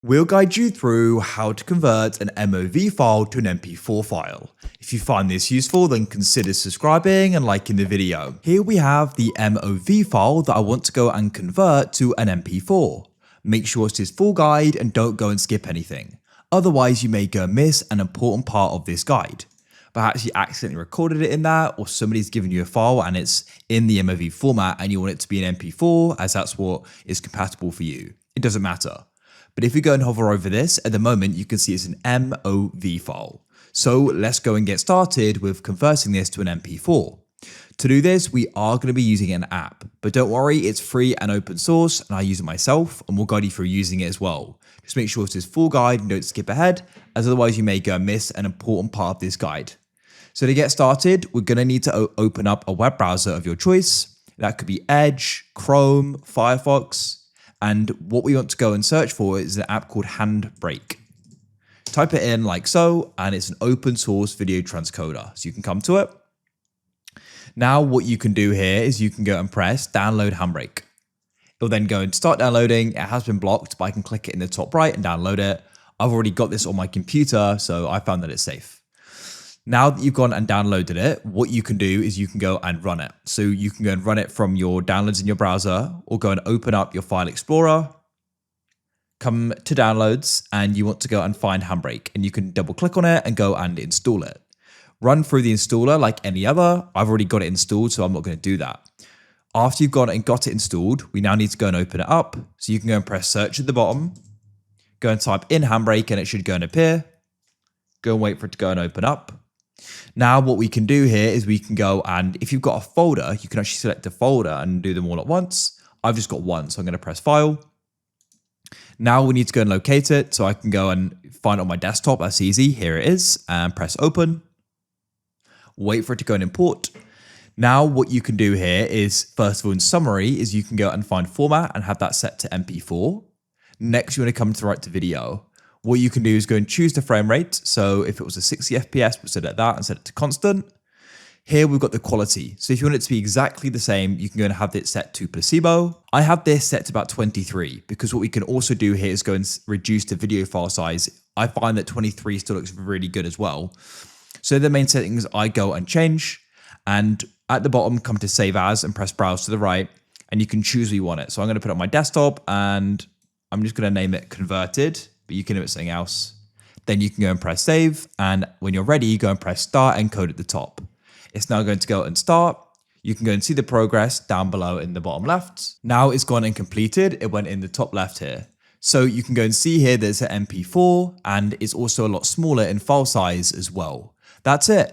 We'll guide you through how to convert an MOV file to an MP4 file. If you find this useful, then consider subscribing and liking the video. Here we have the MOV file that I want to go and convert to an MP4. Make sure it's this full guide and don't go and skip anything. Otherwise, you may go and miss an important part of this guide. Perhaps you accidentally recorded it in that, or somebody's given you a file and it's in the MOV format and you want it to be an MP4 as that's what is compatible for you. It doesn't matter. But if you go and hover over this, at the moment you can see it's an MOV file. So let's go and get started with converting this to an MP4. To do this, we are going to be using an app, but don't worry, it's free and open source and I use it myself and we'll guide you through using it as well. Just make sure it's this full guide and don't skip ahead, as otherwise you may go and miss an important part of this guide. So to get started, we're going to need to open up a web browser of your choice. That could be Edge, Chrome, Firefox. And what we want to go and search for is an app called Handbrake. Type it in like so, and it's an open source video transcoder. So you can come to it. Now what you can do here is you can go and press download Handbrake. It'll then go and start downloading. It has been blocked, but I can click it in the top right and download it. I've already got this on my computer, so I found that it's safe. Now that you've gone and downloaded it, what you can do is you can go and run it. So you can go and run it from your downloads in your browser, or go and open up your file explorer, come to downloads, and you want to go and find Handbrake, and you can double click on it and go and install it. Run through the installer like any other. I've already got it installed, so I'm not going to do that. After you've gone and got it installed, we now need to go and open it up. So you can go and press search at the bottom, go and type in Handbrake, and it should go and appear. Go and wait for it to go and open up. Now what we can do here is we can go and if you've got a folder, you can actually select a folder and do them all at once. I've just got one, so I'm going to press file. Now we need to go and locate it, so I can go and find it on my desktop. That's easy. Here it is, and press open. Wait for it to go and import. Now what you can do here is, first of all, in summary, is you can go and find format and have that set to MP4. Next, you want to come to right to video. What you can do is go and choose the frame rate. So if it was a 60 FPS, we'll set it at that and set it to constant. Here we've got the quality. So if you want it to be exactly the same, you can go and have it set to placebo. I have this set to about 23 because what we can also do here is go and reduce the video file size. I find that 23 still looks really good as well. So the main settings I go and change, and at the bottom come to save as and press browse to the right, and you can choose where you want it. So I'm going to put it on my desktop and I'm just going to name it converted. But you can do it something else. Then you can go and press save. And when you're ready, you go and press start and code at the top. It's now going to go and start. You can go and see the progress down below in the bottom left. Now it's gone and completed. It went in the top left here. So you can go and see here there's an MP4 and it's also a lot smaller in file size as well. That's it.